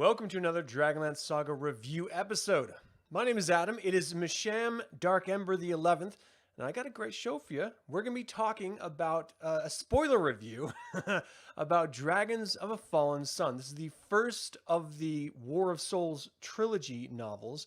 Welcome to another DragonLance Saga review episode. My name is Adam. It is Misham Dark Ember the 11th, and I got a great show for you. We're going to be talking about a spoiler review about Dragons of a Fallen Sun. This is the first of the War of Souls trilogy novels,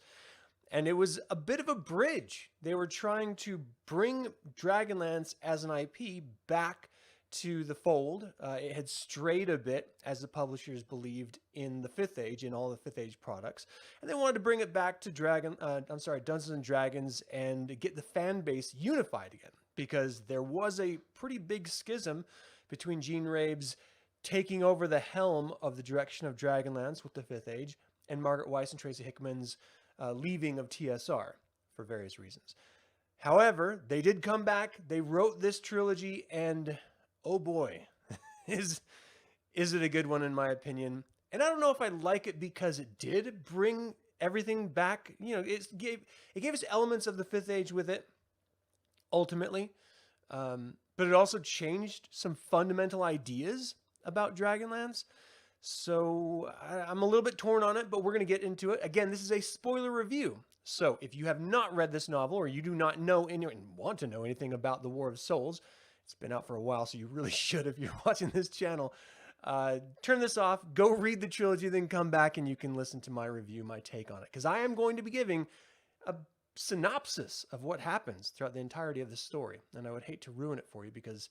and it was a bit of a bridge. They were trying to bring Dragonlance as an IP back to the fold. It had strayed a bit, as the publishers believed, in the Fifth Age, in all the Fifth Age products, and they wanted to bring it back to Dungeons and Dragons, and get the fan base unified again, because there was a pretty big schism between Gene Raves taking over the helm of the direction of Dragonlance with the Fifth Age, and Margaret Weis and Tracy Hickman's leaving of TSR for various reasons. However, they did come back. They wrote this trilogy, and oh boy, is it a good one in my opinion. And I don't know if I like it because it did bring everything back. You know, it gave us elements of the Fifth Age with it, ultimately. But it also changed some fundamental ideas about Dragonlance. So I'm a little bit torn on it, but we're going to get into it. Again, this is a spoiler review. So if you have not read this novel, or you do not know and want to know anything about the War of Souls, it's been out for a while, so you really should if you're watching this channel. Turn this off, go read the trilogy, then come back and you can listen to my review, my take on it. Because I am going to be giving a synopsis of what happens throughout the entirety of the story. And I would hate to ruin it for you because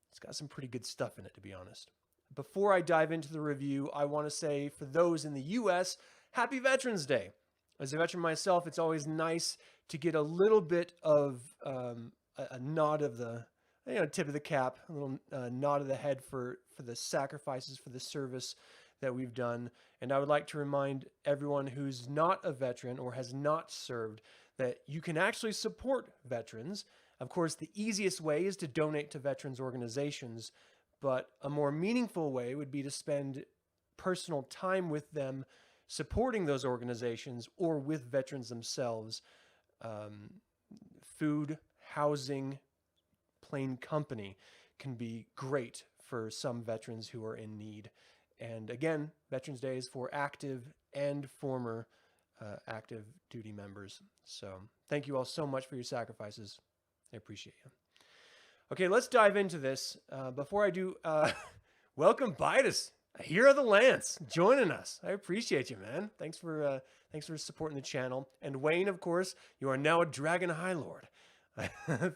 it's got some pretty good stuff in it, to be honest. Before I dive into the review, I want to say, for those in the US, Happy Veterans Day. As a veteran myself, it's always nice to get a little bit of a nod of the tip of the cap, a little nod of the head for the sacrifices, for the service that we've done. And I would like to remind everyone who's not a veteran or has not served that you can actually support veterans. Of course, the easiest way is to donate to veterans organizations, but a more meaningful way would be to spend personal time with them, supporting those organizations or with veterans themselves. Food, housing, plain company can be great for some veterans who are in need. And again, Veterans Day is for active and former active duty members. So thank you all so much for your sacrifices. I appreciate you. Okay, let's dive into this. Before I do, welcome Bitus, a hero of the Lance, joining us. I appreciate you, man. Thanks for supporting the channel. And Wayne, of course, you are now a Dragon High Lord.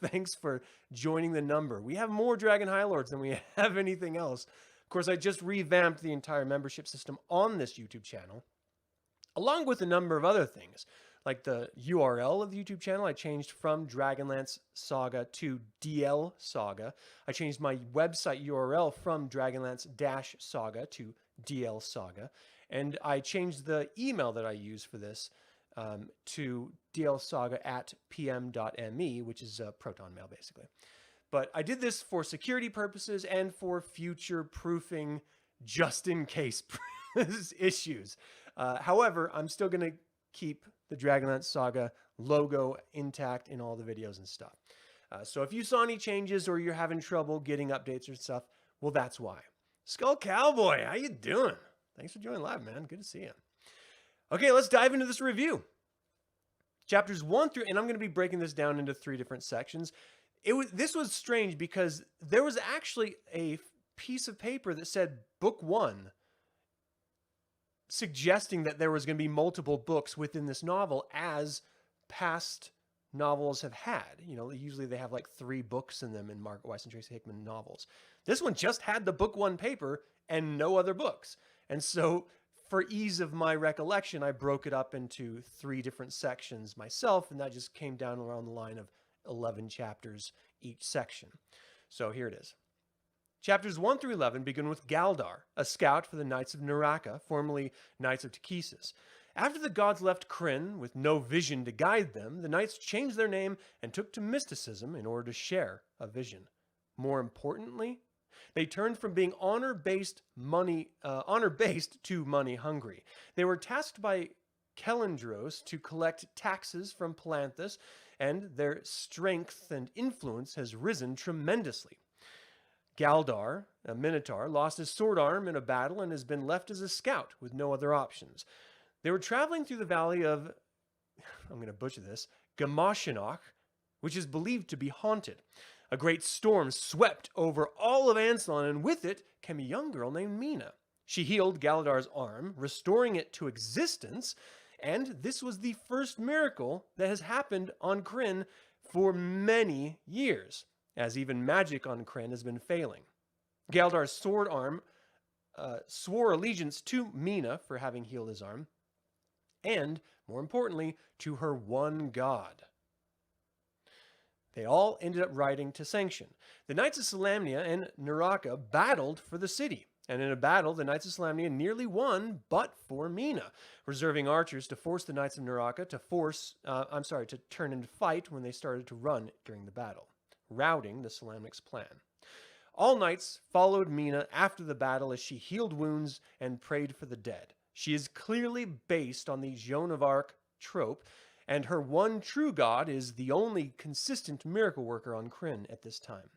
Thanks for joining the number. We have more Dragon High Lords than we have anything else. Of course, I just revamped the entire membership system on this YouTube channel, along with a number of other things. Like the URL of the YouTube channel, I changed from DragonLance Saga to DL Saga. I changed my website URL from DragonLance-Saga to DL Saga. And I changed the email that I use for this to dlsaga@pm.me, which is Proton Mail, basically. But I did this for security purposes and for future proofing, just in case issues. However, I'm still going to keep the DragonLance Saga logo intact in all the videos and stuff. So if you saw any changes or you're having trouble getting updates or stuff, well, that's why. Skull Cowboy, how you doing? Thanks for joining live, man. Good to see you. Okay, let's dive into this review. Chapters 1 through, and I'm going to be breaking this down into 3 different sections. This was strange because there was actually a piece of paper that said Book 1, suggesting that there was going to be multiple books within this novel, as past novels have had. You know, usually they have like 3 books in them in Margaret Weis and Tracy Hickman novels. This one just had the Book 1 paper and no other books. And so, for ease of my recollection, I broke it up into 3 different sections myself, and that just came down around the line of 11 chapters each section. So here it is. Chapters 1 through 11 begin with Galdar, a scout for the Knights of Naraka, formerly Knights of Takhisis. After the gods left Krynn with no vision to guide them, the knights changed their name and took to mysticism in order to share a vision. More importantly, they turned from being honor-based to money-hungry. They were tasked by Kelendros to collect taxes from Palanthas, and their strength and influence has risen tremendously. Galdar, a minotaur, lost his sword arm in a battle and has been left as a scout with no other options. They were traveling through the valley of, I'm going to butcher this, Gamashinoch, which is believed to be haunted. A great storm swept over all of Ansalon, and with it came a young girl named Mina. She healed Galadar's arm, restoring it to existence, and this was the first miracle that has happened on Krynn for many years, as even magic on Krynn has been failing. Galdar's sword arm swore allegiance to Mina for having healed his arm, and, more importantly, to her one god. They all ended up riding to Sanction. The Knights of Solamnia and Naraka battled for the city, and in a battle, the Knights of Solamnia nearly won, but for Mina, reserving archers to force the Knights of Naraka to turn and fight when they started to run during the battle, routing the Solamnics' plan. All knights followed Mina after the battle as she healed wounds and prayed for the dead. She is clearly based on the Joan of Arc trope, and her one true god is the only consistent miracle worker on Krynn at this time.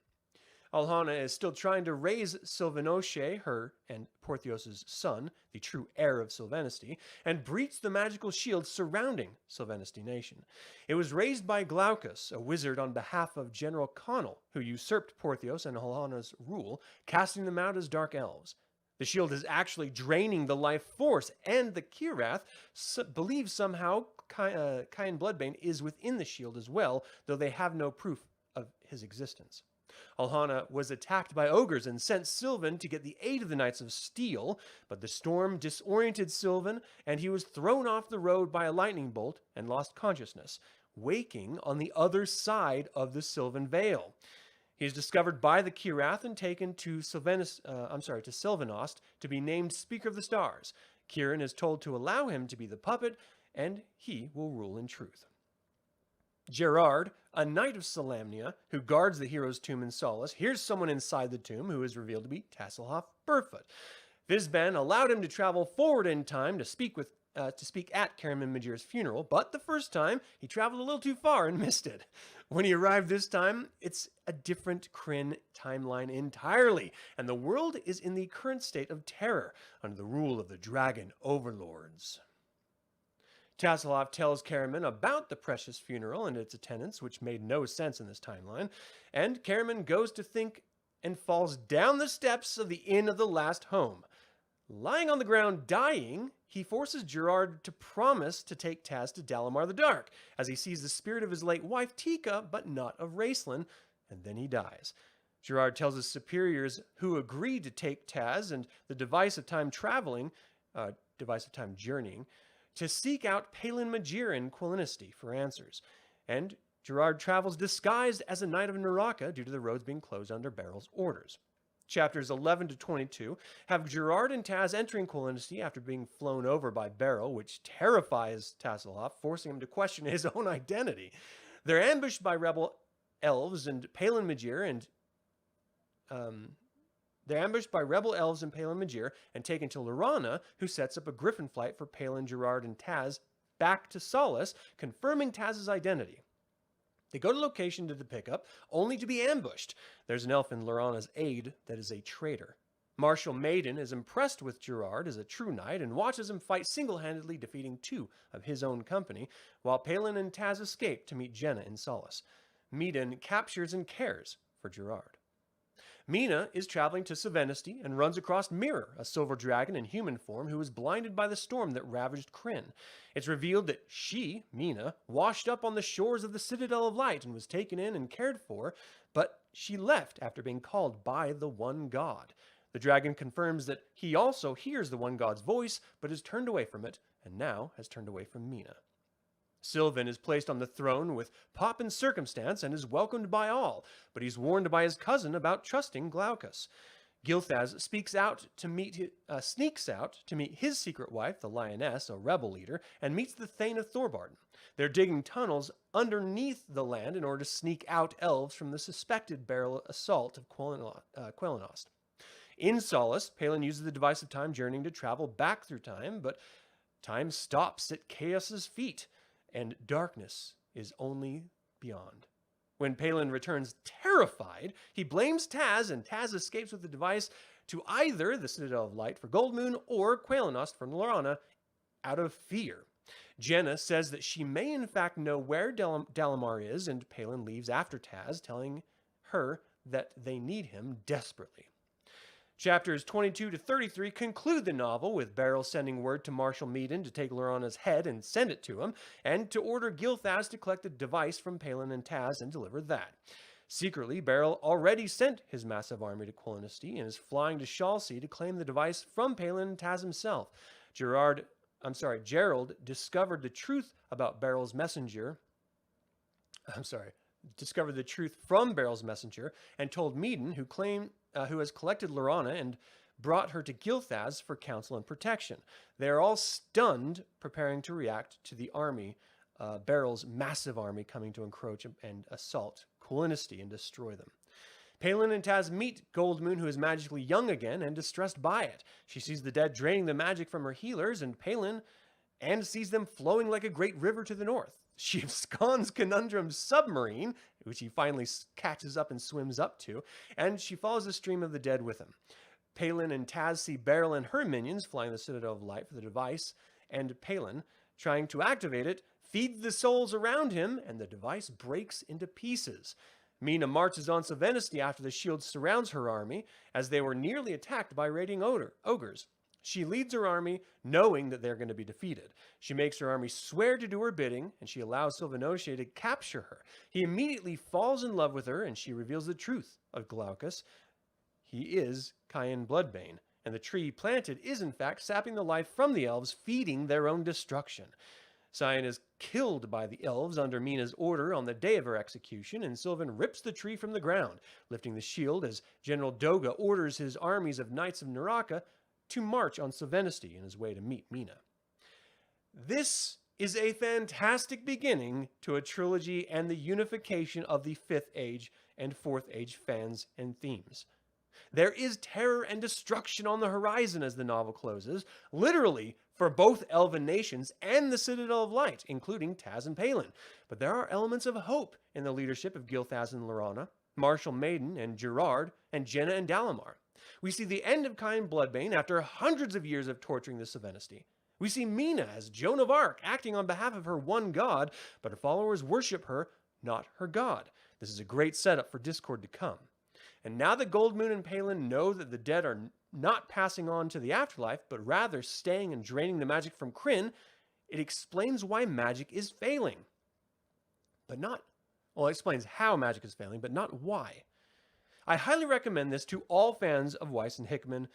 Alhana is still trying to raise Silvanoche, her and Porthios' son, the true heir of Silvanesti, and breach the magical shield surrounding Silvanesti Nation. It was raised by Glaucus, a wizard on behalf of General Connell, who usurped Porthios and Alhana's rule, casting them out as dark elves. The shield is actually draining the life force, and the Kirath believe somehow Cain Bloodbane is within the shield as well, though they have no proof of his existence. Alhana was attacked by ogres and sent Sylvan to get the aid of the Knights of Steel, but the storm disoriented Sylvan, and he was thrown off the road by a lightning bolt and lost consciousness, waking on the other side of the Sylvan Vale. He is discovered by the Kirath and taken to Sylvanost to be named Speaker of the Stars. Krynn is told to allow him to be the puppet, and he will rule in truth. Gerard, a knight of Solamnia, who guards the hero's tomb in Solace, hears someone inside the tomb who is revealed to be Tasselhoff Burfoot. Vizban allowed him to travel forward in time to speak at Caramon Majir's funeral, but the first time he traveled a little too far and missed it. When he arrived this time, it's a different Krynn timeline entirely, and the world is in the current state of terror under the rule of the dragon overlords. Tasselhoff tells Caramon about the precious funeral and its attendants, which made no sense in this timeline, and Caramon goes to think and falls down the steps of the Inn of the Last Home. Lying on the ground dying, he forces Gerard to promise to take Taz to Dalamar the Dark, as he sees the spirit of his late wife Tika, but not of Raistlin, and then he dies. Gerard tells his superiors, who agreed to take Taz and the device of time journeying, to seek out Palin Majir and Quilinisti for answers. And Gerard travels disguised as a knight of Naraka due to the roads being closed under Beryl's orders. Chapters 11 to 22 have Gerard and Taz entering Quilinisti after being flown over by Beryl, which terrifies Tasselhoff, forcing him to question his own identity. They're ambushed by rebel elves and Palin Majir and taken to Lorana, who sets up a griffin flight for Palin, Gerard, and Taz back to Solace, confirming Taz's identity. They go to location to the pickup, only to be ambushed. There's an elf in Lorana's aid that is a traitor. Marshal Maiden is impressed with Gerard as a true knight and watches him fight single-handedly, defeating 2 of his own company, while Palin and Taz escape to meet Jenna in Solace. Maiden captures and cares for Gerard. Mina is traveling to Silvanesti and runs across Mirror, a silver dragon in human form who was blinded by the storm that ravaged Krynn. It's revealed that she, Mina, washed up on the shores of the Citadel of Light and was taken in and cared for, but she left after being called by the One God. The dragon confirms that he also hears the One God's voice, but is turned away from it, and now has turned away from Mina. Sylvan is placed on the throne with pomp and circumstance and is welcomed by all, but he's warned by his cousin about trusting Glaucus. Gilthaz sneaks out to meet his secret wife, the Lioness, a rebel leader, and meets the Thane of Thorbarden. They're digging tunnels underneath the land in order to sneak out elves from the suspected Beryl assault of Quellenost. In Solace, Palin uses the device of time journeying to travel back through time, but time stops at Chaos's feet, and darkness is only beyond. When Palin returns Terrified, he blames Taz, and Taz escapes with the device to either the Citadel of Light for Goldmoon or Quailinost from Lorana out of fear. Jenna says that she may in fact know where Dalamar is, and Palin leaves after Taz, telling her that they need him desperately. Chapters 22 to 33 conclude the novel with Beryl sending word to Marshal Meaden to take Lorana's head and send it to him, and to order Gilthas to collect a device from Palin and Taz and deliver that. Secretly, Beryl already sent his massive army to Quailinosti and is flying to Shalsea to claim the device from Palin and Taz himself. Gerald discovered the truth about Beryl's messenger. Discovered the truth from Beryl's messenger and told Meaden, who has collected Lorana and brought her to Gilthas for counsel and protection. They are all stunned, preparing to react to the army, Beryl's massive army coming to encroach and assault Quailinosti and destroy them. Palin and Taz meet Goldmoon, who is magically young again and distressed by it. She sees the dead draining the magic from her healers, and sees them flowing like a great river to the north. She absconds Conundrum's submarine, which he finally catches up and swims up to, and she follows the stream of the dead with him. Palin and Taz see Beryl and her minions flying the Citadel of Light for the device, and Palin, trying to activate it, feeds the souls around him, and the device breaks into pieces. Mina marches on Savenosti after the shield surrounds her army, as they were nearly attacked by raiding ogres. She leads her army, knowing that they're going to be defeated. She makes her army swear to do her bidding, and she allows Silvanoche to capture her. He immediately falls in love with her, and she reveals the truth of Glaucus. He is Cayenne Bloodbane, and the tree planted is in fact sapping the life from the elves, feeding their own destruction. Cyan is killed by the elves under Mina's order on the day of her execution, and Sylvan rips the tree from the ground, lifting the shield as General Doga orders his armies of Knights of Naraka to march on Savenosti in his way to meet Mina. This is a fantastic beginning to a trilogy and the unification of the 5th Age and 4th Age fans and themes. There is terror and destruction on the horizon as the novel closes, literally for both elven nations and the Citadel of Light, including Taz and Palin. But there are elements of hope in the leadership of Gilthas and Lorana, Marshal Meaden and Gerard, and Jenna and Dalamar. We see the end of Cayenne Bloodbane after hundreds of years of torturing the Savenosti. We see Mina as Joan of Arc, acting on behalf of her one god, but her followers worship her, not her god. This is a great setup for discord to come. And now that Goldmoon and Palin know that the dead are not passing on to the afterlife, but rather staying and draining the magic from Krynn, it explains why magic is failing. It explains how magic is failing, but not why. I highly recommend this to all fans of Weis and Hickman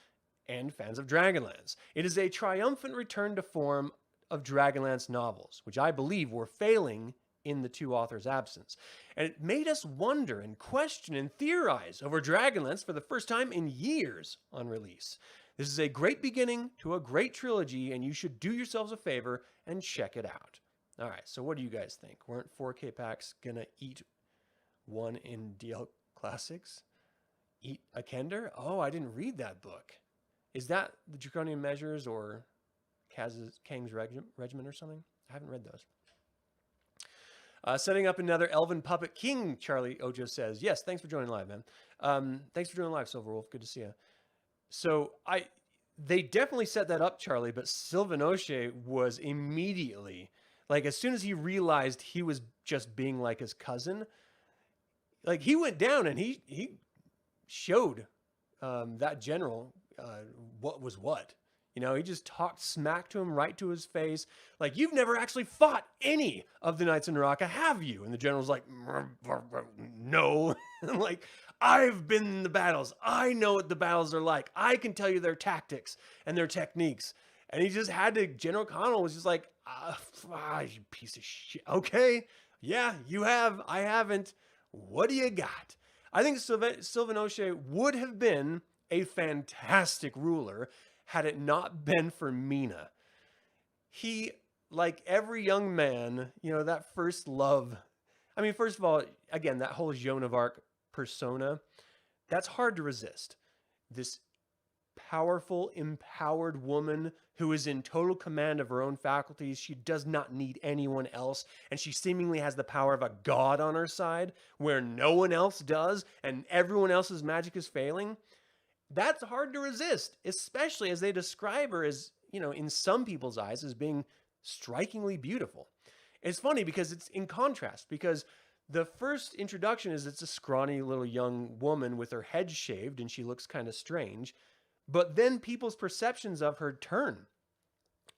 and fans of Dragonlance. It is a triumphant return to form of Dragonlance novels, which I believe were failing in the two authors' absence. And it made us wonder and question and theorize over Dragonlance for the first time in years on release. This is a great beginning to a great trilogy, and you should do yourselves a favor and check it out. All right, so what do you guys think? Weren't 4K packs gonna eat one in DL Classics? Eat a Kender? Oh, I didn't read that book. Is that the Draconian Measures or Kang's Regiment or something? I haven't read those. Setting up another Elven Puppet King, Charlie Ojo says. Yes, thanks for joining live, man. Thanks for joining live, Silverwolf. Good to see you. So they definitely set that up, Charlie, but Silvanoche was immediately, like as soon as he realized he was just being like his cousin, like he went down and he showed that general what was what. You know, he just talked smack to him right to his face. Like, you've never actually fought any of the Knights of Naraka, have you? And the general's like, no. Like, I've been in the battles. I know what the battles are like. I can tell you their tactics and their techniques. And he just had to, General Connell was just like, you piece of shit. Okay, yeah, you have. I haven't. What do you got? I think Silvanoche would have been a fantastic ruler had it not been for Mina. He, like every young man, you know, that first love. I mean, first of all, again, that whole Joan of Arc persona, that's hard to resist. This powerful, empowered woman who is in total command of her own faculties. She does not need anyone else, and she seemingly has the power of a god on her side where no one else does, and everyone else's magic is failing. That's hard to resist, especially as they describe her as, in some people's eyes, as being strikingly beautiful. It's funny because it's in contrast, because the first introduction is it's a scrawny little young woman with her head shaved, and she looks kind of strange. But then people's perceptions of her turn.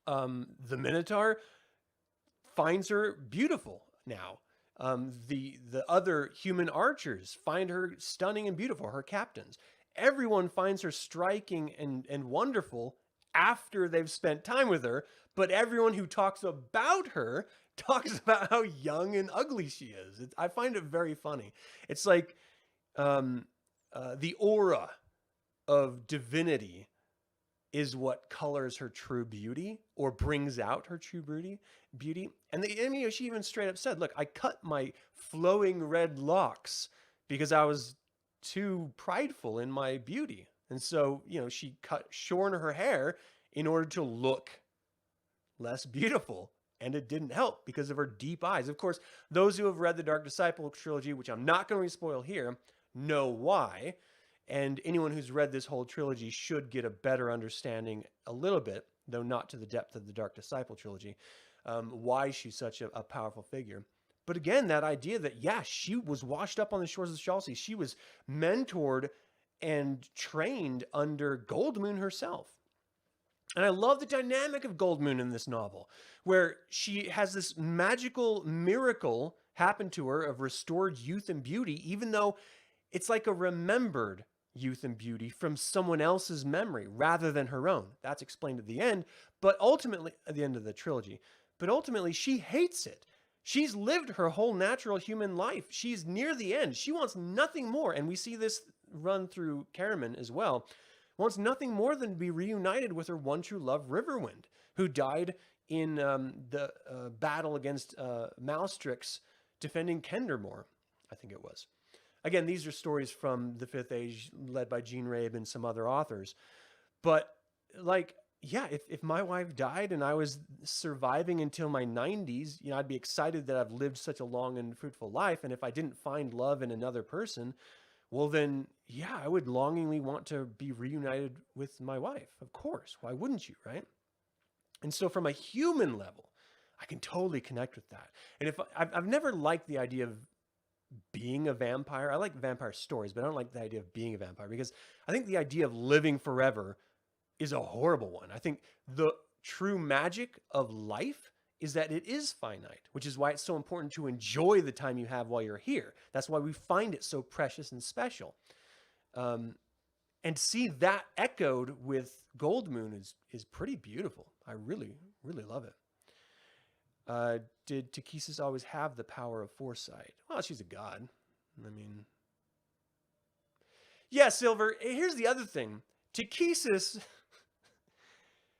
The Minotaur finds her beautiful now. The other human archers find her stunning and beautiful, her captains. Everyone finds her striking and wonderful after they've spent time with her, but everyone who talks about her talks about how young and ugly she is. I find it very funny. It's like the aura of divinity is what colors her true beauty or brings out her true beauty. And she even straight up said, look, I cut my flowing red locks because I was too prideful in my beauty. And so, she shorn her hair in order to look less beautiful. And it didn't help because of her deep eyes. Of course, those who have read the Dark Disciple trilogy, which I'm not going to spoil here, know why. And anyone who's read this whole trilogy should get a better understanding a little bit, though not to the depth of the Dark Disciple trilogy, why she's such a powerful figure. But again, that idea that, she was washed up on the shores of Chelsea. She was mentored and trained under Goldmoon herself. And I love the dynamic of Goldmoon in this novel, where she has this magical miracle happen to her of restored youth and beauty, even though it's like a remembered youth and beauty from someone else's memory rather than her own. That's explained at the end, but ultimately, at the end of the trilogy, but ultimately she hates it. She's lived her whole natural human life. She's near the end. She wants nothing more. And we see this run through Caraman as well. Wants nothing more than to be reunited with her one true love, Riverwind, who died in the battle against Malstrix defending Kendermore, I think it was. Again, these are stories from the Fifth Age led by Jean Rabe and some other authors. But if my wife died and I was surviving until my 90s, I'd be excited that I've lived such a long and fruitful life. And if I didn't find love in another person, well then, I would longingly want to be reunited with my wife. Of course. Why wouldn't you, right? And so from a human level, I can totally connect with that. And if I've never liked the idea of being a vampire. I like vampire stories, but I don't like the idea of being a vampire because I think the idea of living forever is a horrible one. I think the true magic of life is that it is finite, which is why it's so important to enjoy the time you have while you're here. That's why we find it so precious and special. And see that echoed with Goldmoon is pretty beautiful. I really, really love it. Did Takesis always have the power of foresight? Well, she's a god. I mean, yeah, Silver. Here's the other thing. Takesis,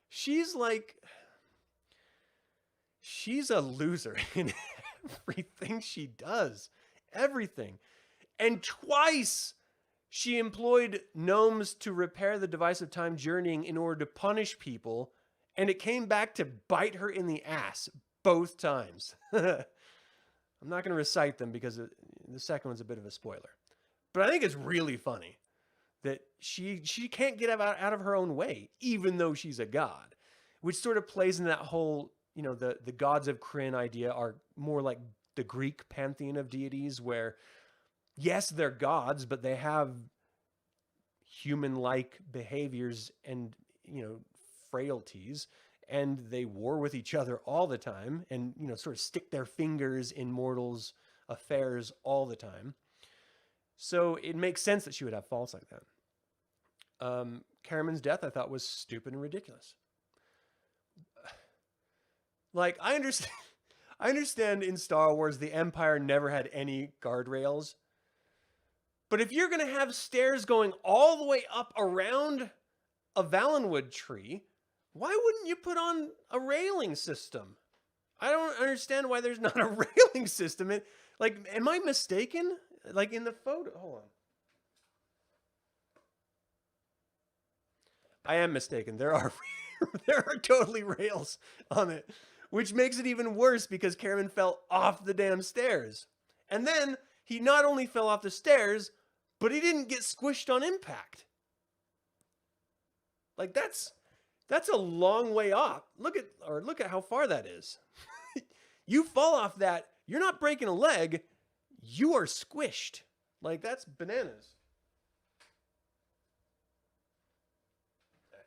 she's a loser in everything she does. Everything. And twice she employed gnomes to repair the device of time journeying in order to punish people, and it came back to bite her in the ass both times. I'm not going to recite them because the second one's a bit of a spoiler. But I think it's really funny that she can't get out of her own way, even though she's a god, which sort of plays in that whole, the gods of Krynn idea are more like the Greek pantheon of deities where, yes, they're gods, but they have human-like behaviors and, frailties, and they war with each other all the time and, sort of stick their fingers in mortals' affairs all the time. So it makes sense that she would have faults like that. Caraman's death, I thought, was stupid and ridiculous. Like, I understand in Star Wars the Empire never had any guardrails. But if you're going to have stairs going all the way up around a Valenwood tree, why wouldn't you put on a railing system? I don't understand why there's not a railing system. Am I mistaken? Like in the photo, hold on. I am mistaken. There are there are totally rails on it, which makes it even worse because Cameron fell off the damn stairs. And then he not only fell off the stairs, but he didn't get squished on impact. Like that's a long way off. Look at how far that is. You fall off that, you're not breaking a leg, you are squished. Like that's bananas.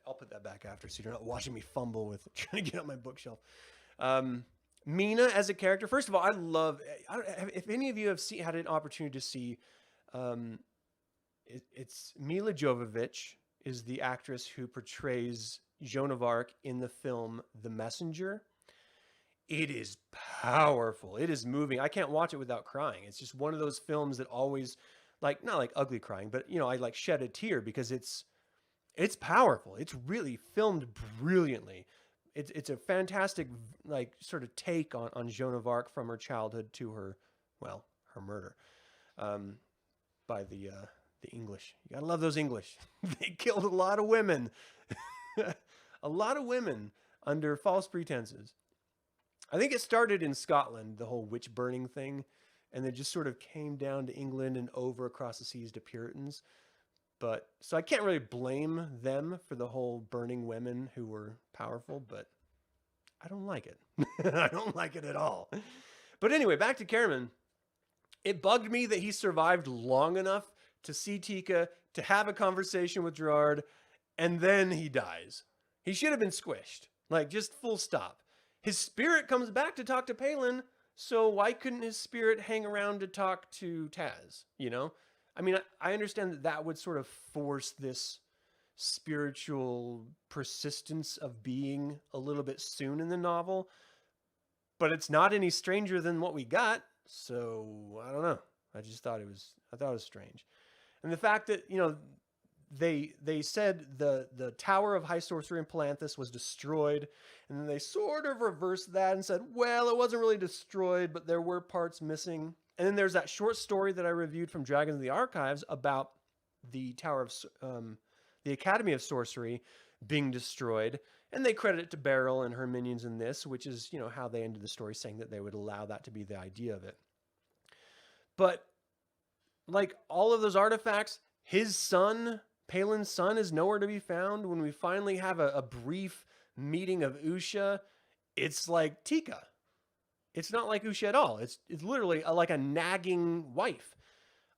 I'll put that back after so you're not watching me fumble with trying to get on my bookshelf. Mina as a character, first of all, if any of you have had an opportunity to see, it's Mila Jovovich is the actress who portrays Joan of Arc in the film The Messenger. It is powerful. It is moving. I can't watch it without crying. It's just one of those films that always, like, not like ugly crying, but I like shed a tear because it's powerful. It's really filmed brilliantly. It's a fantastic, like, sort of take on Joan of Arc from her childhood to her murder by the English. You gotta love those English. They killed a lot of women. A lot of women under false pretenses. I think it started in Scotland, the whole witch burning thing, and then just sort of came down to England and over across the seas to Puritans. But so I can't really blame them for the whole burning women who were powerful, but I don't like it. I don't like it at all. But anyway, back to Cameron. It bugged me that he survived long enough to see Tika, to have a conversation with Gerard, and then he dies. He should have been squished. Like, just full stop. His spirit comes back to talk to Palin, so why couldn't his spirit hang around to talk to Taz, I mean, I understand that would sort of force this spiritual persistence of being a little bit soon in the novel, but it's not any stranger than what we got, so I don't know. I thought it was strange. And the fact that, they said the Tower of High Sorcery in Palanthas was destroyed, and then they sort of reversed that and said, well, it wasn't really destroyed, but there were parts missing. And then there's that short story that I reviewed from Dragons of the Archives about the the Academy of Sorcery being destroyed, and they credit it to Beryl and her minions in this, which is, how they ended the story, saying that they would allow that to be the idea of it. But like all of those artifacts, his son, Palin's son, is nowhere to be found. When we finally have a brief meeting of Usha, it's like Tika. It's not like Usha at all. It's literally like a nagging wife.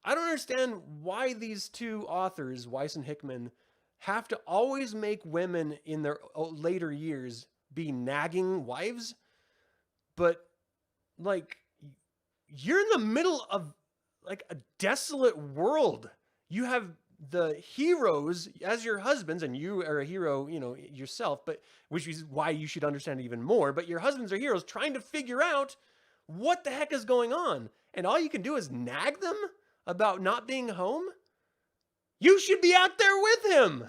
I don't understand why these two authors, Weis and Hickman, have to always make women in their later years be nagging wives. But, like, you're in the middle of, like, a desolate world. You have the heroes as your husbands, and you are a hero, yourself, but which is why you should understand it even more. But your husbands are heroes trying to figure out what the heck is going on. And all you can do is nag them about not being home. You should be out there with him.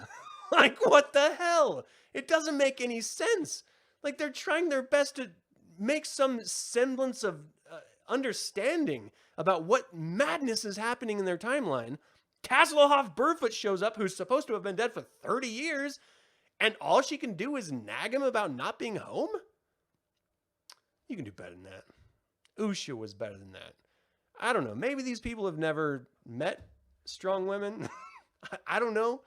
Like, what the hell? It doesn't make any sense. Like, they're trying their best to make some semblance of understanding about what madness is happening in their timeline. Tasselhoff Burfoot shows up, who's supposed to have been dead for 30 years, and all she can do is nag him about not being home? You can do better than that. Usha was better than that. I don't know. Maybe these people have never met strong women. I don't know.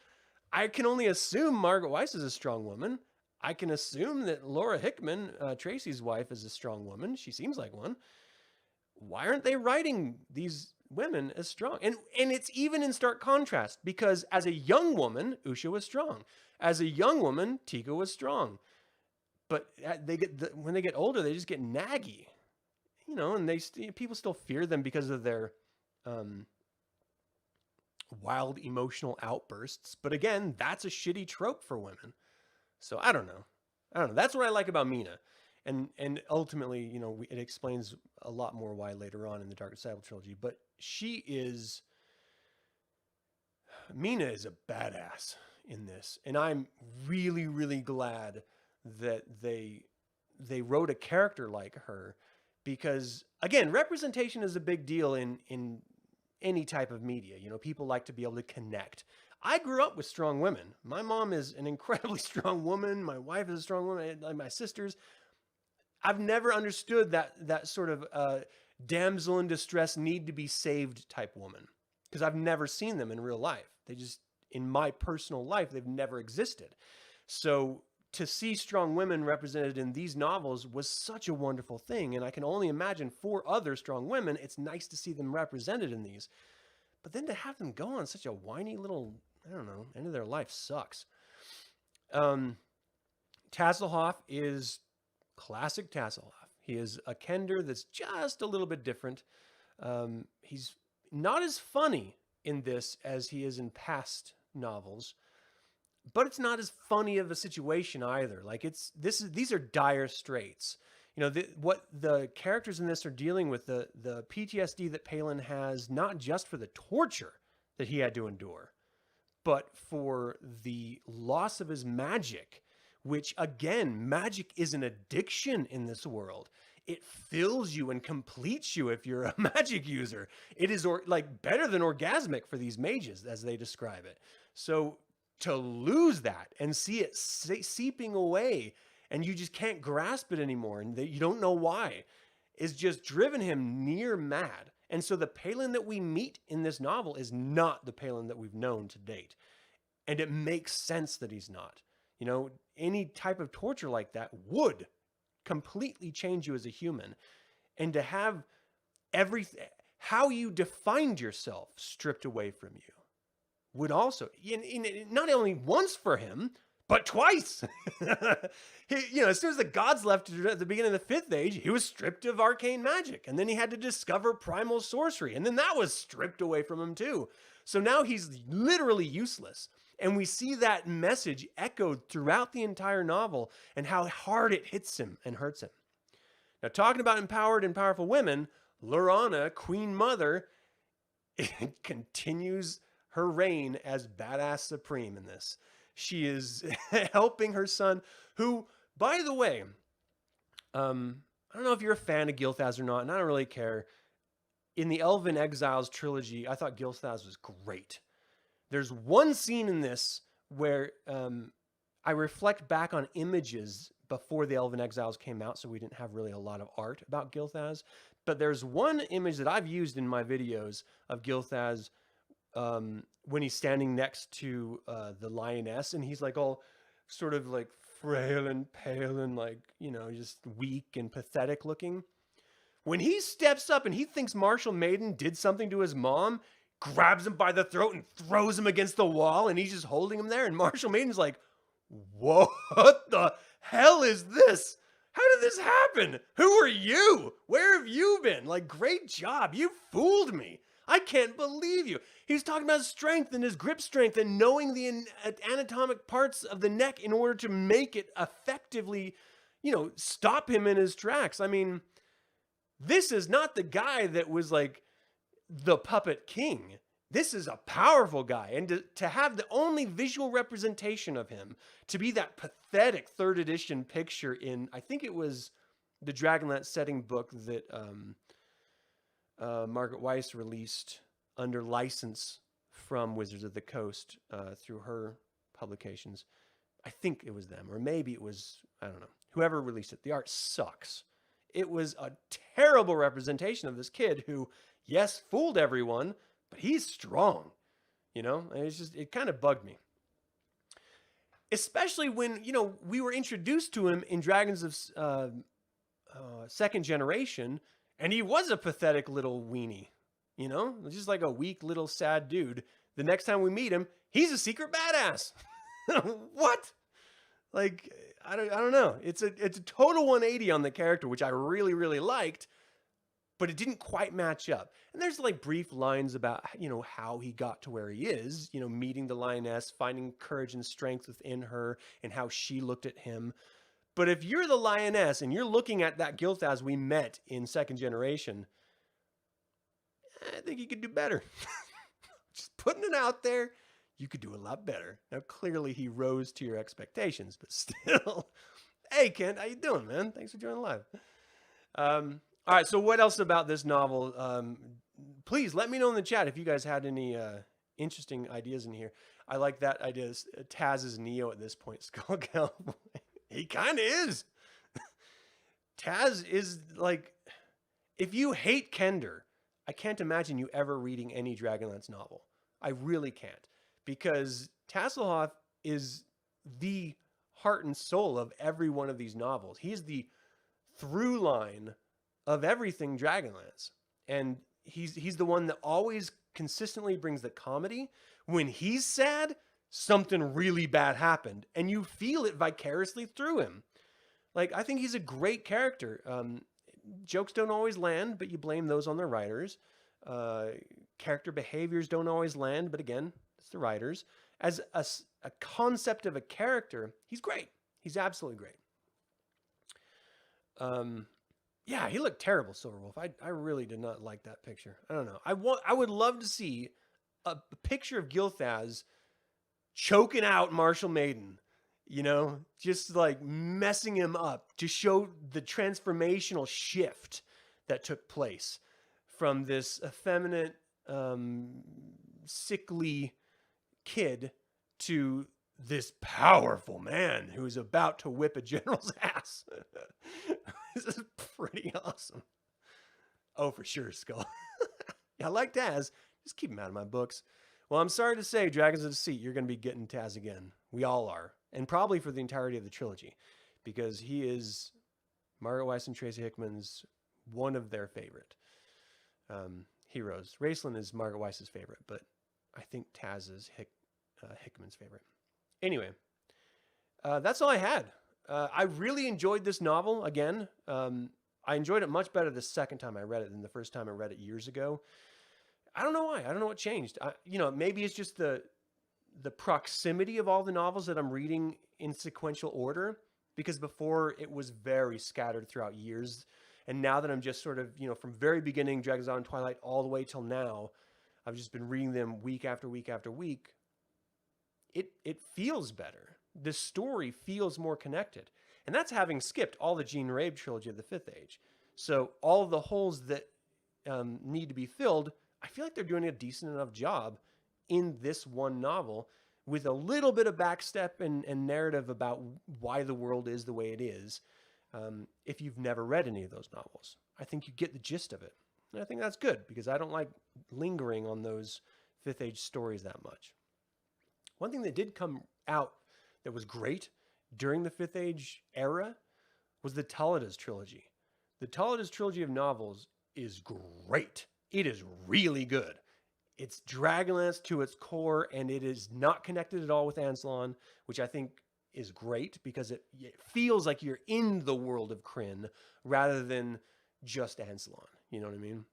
I can only assume Margaret Weis is a strong woman. I can assume that Laura Hickman, Tracy's wife, is a strong woman. She seems like one. Why aren't they writing these women as strong? And it's even in stark contrast, because as a young woman, Usha was strong. As a young woman, Tika was strong. But when they get older, they just get naggy. And people still fear them because of their wild emotional outbursts. But again, that's a shitty trope for women. So I don't know. That's what I like about Mina. And ultimately, it explains a lot more why later on in the Dark Disciple trilogy. But Mina is a badass in this. And I'm really, really glad that they wrote a character like her. Because, again, representation is a big deal in any type of media. People like to be able to connect. I grew up with strong women. My mom is an incredibly strong woman. My wife is a strong woman. Like my sisters. I've never understood that sort of damsel in distress, need to be saved type woman, because I've never seen them in real life. They just, in my personal life, they've never existed. So to see strong women represented in these novels was such a wonderful thing. And I can only imagine for other strong women, it's nice to see them represented in these. But then to have them go on such a whiny little, I don't know, end of their life sucks. Tasselhoff is classic Tasselhoff. He is a Kender that's just a little bit different. He's not as funny in this as he is in past novels, but it's not as funny of a situation either. Like these are dire straits. You know, what the characters in this are dealing with, the PTSD that Palin has, not just for the torture that he had to endure, but for the loss of his magic, which, again, magic is an addiction in this world. It fills you and completes you if you're a magic user. It is like better than orgasmic for these mages, as they describe it. So to lose that and see it seeping away, and you just can't grasp it anymore, and you don't know why, is just driven him near mad. And so the Palin that we meet in this novel is not the Palin that we've known to date. And it makes sense that he's not. You know, any type of torture like that would completely change you as a human. And to have everything, how you defined yourself, stripped away from you would also, not only once for him, but twice. As soon as the gods left at the beginning of the Fifth Age, he was stripped of arcane magic. And then he had to discover primal sorcery. And then that was stripped away from him too. So now he's literally useless. And we see that message echoed throughout the entire novel and how hard it hits him and hurts him. Now, talking about empowered and powerful women, Laurana, Queen Mother, continues her reign as badass supreme in this. She is helping her son, who, by the way, I don't know if you're a fan of Gilthaz or not, and I don't really care. In the Elven Exiles trilogy, I thought Gilthaz was great. There's one scene in this where I reflect back on images before the Elven Exiles came out, so we didn't have really a lot of art about Gilthaz. But there's one image that I've used in my videos of Gilthaz when he's standing next to the lioness, and he's like all sort of like frail and pale and like, just weak and pathetic looking. When he steps up and he thinks Marshall Maiden did something to his mom, grabs him by the throat and throws him against the wall, and he's just holding him there. And Marshall Maiden's like, what the hell is this? How did this happen? Who are you? Where have you been? Like, great job. You fooled me. I can't believe you. He was talking about his strength and his grip strength and knowing the anatomic parts of the neck in order to make it effectively, stop him in his tracks. I mean, this is not the guy that was like the puppet king. This is a powerful guy. And to have the only visual representation of him to be that pathetic 3rd edition picture in, I think it was the Dragonlance setting book that Margaret Weis released under license from Wizards of the Coast through her publications. I think it was them, or maybe it was, I don't know, whoever released it. The art sucks. It was a terrible representation of this kid who, yes, fooled everyone, but he's strong. It kind of bugged me. Especially when, we were introduced to him in Dragons of 2nd Generation, and he was a pathetic little weenie, just like a weak little sad dude. The next time we meet him, he's a secret badass. What? Like, I don't know. It's a total 180 on the character, which I really, really liked, but it didn't quite match up. And there's like brief lines about, how he got to where he is, meeting the lioness, finding courage and strength within her, and how she looked at him. But if you're the lioness and you're looking at that Gilthaz we met in 2nd Generation, I think you could do better. Just putting it out there. You could do a lot better. Now, clearly he rose to your expectations, but still. Hey, Kent, how you doing, man? Thanks for joining live. All right, so what else about this novel? Please let me know in the chat if you guys had any interesting ideas in here. I like that idea. Taz is Neo at this point. Skull Cowboy. He kind of is. Taz is like, if you hate Kender, I can't imagine you ever reading any Dragonlance novel. I really can't, because Tasselhoff is the heart and soul of every one of these novels. He's the through line of everything Dragonlance, and he's the one that always consistently brings the comedy. When he's sad, something really bad happened, and you feel it vicariously through him. Like, I think he's a great character. Jokes don't always land, but you blame those on the writers. Character behaviors don't always land, but again, it's the writers. As a concept of a character, he's great. He's absolutely great. Yeah, he looked terrible, Silverwolf. I really did not like that picture. I don't know. I would love to see a picture of Gilthaz choking out Marshall Maiden, you know, just like messing him up to show the transformational shift that took place from this effeminate, sickly kid to this powerful man who's about to whip a general's ass. This is pretty awesome. Oh, for sure, Skull. I like Taz. Just keep him out of my books. Well, I'm sorry to say, Dragons of Deceit, you're going to be getting Taz again. We all are. And probably for the entirety of the trilogy. Because he is Margaret Weis and Tracy Hickman's one of their favorite heroes. Raceland is Margaret Weis's favorite, but I think Taz is Hickman's favorite. Anyway, that's all I had. I really enjoyed this novel. Again, I enjoyed it much better the second time I read it than the first time I read it years ago. I don't know why. I don't know what changed. Maybe it's just the proximity of all the novels that I'm reading in sequential order, because before it was very scattered throughout years. And now that I'm just sort of, from very beginning, Dragons on Twilight, all the way till now, I've just been reading them week after week after week. It feels better. The story feels more connected. And that's having skipped all the Jean Rabe trilogy of the Fifth Age. So all of the holes that need to be filled, I feel like they're doing a decent enough job in this one novel, with a little bit of backstep and narrative about why the world is the way it is. If you've never read any of those novels, I think you get the gist of it. And I think that's good, because I don't like lingering on those Fifth Age stories that much. One thing that did come out that was great during the Fifth Age era was the Taladas trilogy. The Taladas trilogy of novels is great. It is really good. It's Dragonlance to its core, and it is not connected at all with Ansalon, which I think is great, because it feels like you're in the world of Krynn rather than just Ansalon. You know what I mean?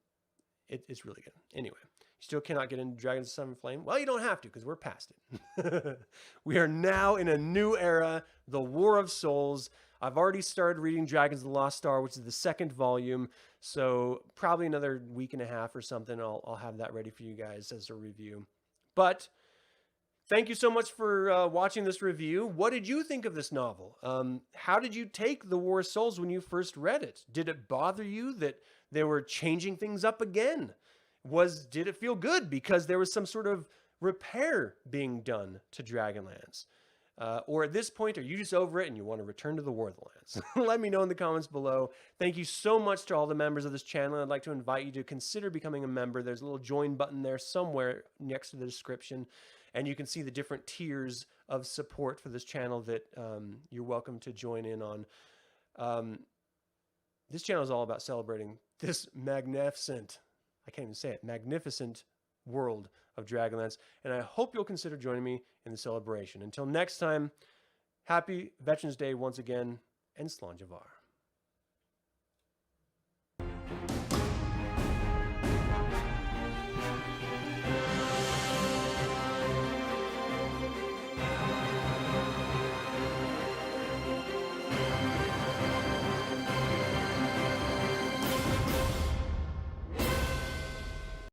It's really good. Anyway, you still cannot get into Dragons of Seven Flame? Well, you don't have to, because we're past it. We are now in a new era, the War of Souls. I've already started reading Dragons of the Lost Star, which is the second volume. So probably another week and a half or something, I'll have that ready for you guys as a review. But thank you so much for watching this review. What did you think of this novel? How did you take the War of Souls when you first read it? Did it bother you that they were changing things up again? Did it feel good because there was some sort of repair being done to Dragonlance? Or at this point, are you just over it and you want to return to the War of the Lands? Let me know in the comments below. Thank you so much to all the members of this channel. I'd like to invite you to consider becoming a member. There's a little join button there somewhere next to the description, and you can see the different tiers of support for this channel that you're welcome to join in on. This channel is all about celebrating this magnificent, I can't even say it, magnificent world of Dragonlance, and I hope you'll consider joining me in the celebration. Until next time, happy Veterans Day once again, and Slán Javar.